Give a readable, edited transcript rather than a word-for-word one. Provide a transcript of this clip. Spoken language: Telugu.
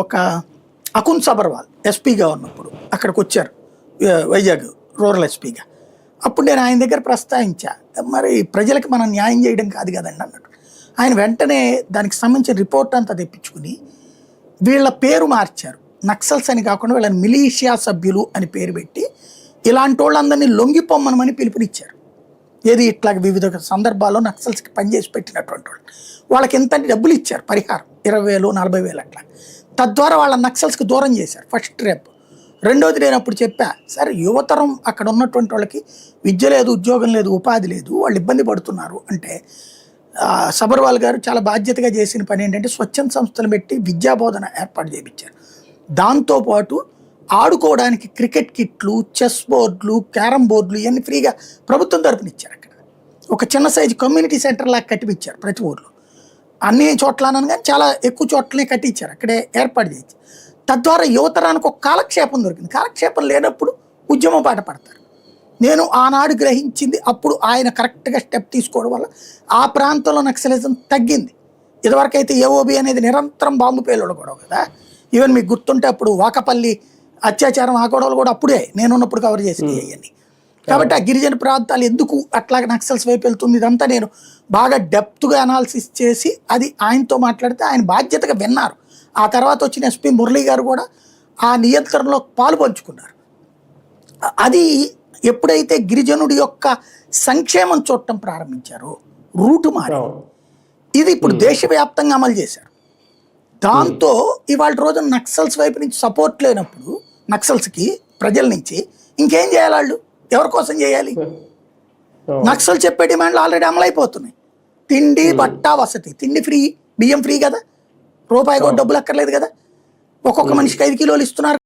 ఒక అకున్ సబర్వాల్ ఎస్పీగా ఉన్నప్పుడు అక్కడికి వచ్చారు, వైజాగ్ రూరల్ ఎస్పీగా. అప్పుడు నేను ఆయన దగ్గర ప్రస్తావించా, మరి ప్రజలకు మనం న్యాయం చేయడం కాదు కదండి అన్నట్టు. ఆయన వెంటనే దానికి సంబంధించిన రిపోర్ట్ అంతా తెప్పించుకుని వీళ్ళ పేరు మార్చారు, నక్సల్స్ అని కాకుండా వీళ్ళని మిలీషియా సభ్యులు అని పేరు పెట్టి ఇలాంటి వాళ్ళందరినీ లొంగిపోమ్మనమని పిలుపునిచ్చారు. ఏది ఇట్లా వివిధ సందర్భాల్లో నక్సల్స్కి పనిచేసి పెట్టినటువంటి వాళ్ళు వాళ్ళకి ఎంత డబ్బులు ఇచ్చారు, పరిహారం 20,000 40,000 అట్లా. తద్వారా వాళ్ళ నక్సల్స్కి దూరం చేశారు. ఫస్ట్ రేపు. రెండోది నేను అప్పుడు చెప్పా, సరే యువతరం అక్కడ ఉన్నటువంటి వాళ్ళకి విద్య లేదు, ఉద్యోగం లేదు, ఉపాధి లేదు, వాళ్ళు ఇబ్బంది పడుతున్నారు అంటే సబర్వాల్ గారు చాలా బాధ్యతగా చేసిన పని ఏంటంటే స్వచ్ఛంద సంస్థలు పెట్టి విద్యాబోధన ఏర్పాటు చేయించారు. దాంతోపాటు ఆడుకోవడానికి క్రికెట్ కిట్లు, చెస్ బోర్డులు, క్యారమ్ బోర్డులు ఇవన్నీ ఫ్రీగా ప్రభుత్వం తరపున ఇచ్చారు. అక్కడ ఒక చిన్న సైజు కమ్యూనిటీ సెంటర్ లాగా కట్టిపించారు ప్రతి ఊర్లో. అన్ని చోట్ల అనను కానీ చాలా ఎక్కువ చోట్లనే కట్టించారు, అక్కడే ఏర్పాటు చేయించారు. తద్వారా యువతరానికి ఒక కాలక్షేపం దొరికింది. కాలక్షేపం లేనప్పుడు ఉద్యమం పాట పడతారు. నేను ఆనాడు గ్రహించింది అప్పుడు ఆయన కరెక్ట్గా స్టెప్ తీసుకోవడం వల్ల ఆ ప్రాంతంలో నక్సలిజం తగ్గింది. ఇదివరకైతే ఏఓబి అనేది నిరంతరం బాంబు పేలుడు గొడవ కదా. ఈవెన్ మీకు గుర్తుంటే అప్పుడు వాకపల్లి అత్యాచారం ఆ గొడవలు కూడా అప్పుడే నేనున్నప్పుడు కవర్ చేసినాయి అవన్నీ. కాబట్టి ఆ గిరిజన ప్రాంతాలు ఎందుకు అట్లాగే నక్సల్స్ వైపు వెళ్తుంది, ఇదంతా నేను బాగా డెప్త్గా అనాలిసిస్ చేసి అది ఆయనతో మాట్లాడితే ఆయన బాధ్యతగా విన్నారు. ఆ తర్వాత వచ్చిన ఎస్పీ మురళీ గారు కూడా ఆ నియంత్రణలో పాలు పంచుకున్నారు. అది ఎప్పుడైతే గిరిజనుడి యొక్క సంక్షేమం చూడటం ప్రారంభించారో రూటు మారి ఇది ఇప్పుడు దేశవ్యాప్తంగా అమలు చేశారు. దాంతో ఇవాళ రోజున నక్సల్స్ వైపు నుంచి సపోర్ట్ లేనప్పుడు నక్సల్స్కి ప్రజల నుంచి ఇంకేం చేయాలి, వాళ్ళు ఎవరి కోసం చేయాలి? నక్సల్ చెప్పే డిమాండ్లు ఆల్రెడీ అమలైపోతున్నాయి. తిండి, బట్ట, వసతి. తిండి ఫ్రీ, బియ్యం ఫ్రీ కదా, రూపాయి కూడా డబ్బులు అక్కర్లేదు కదా, ఒక్కొక్క మనిషికి 5 కిలోలు ఇస్తున్నారు.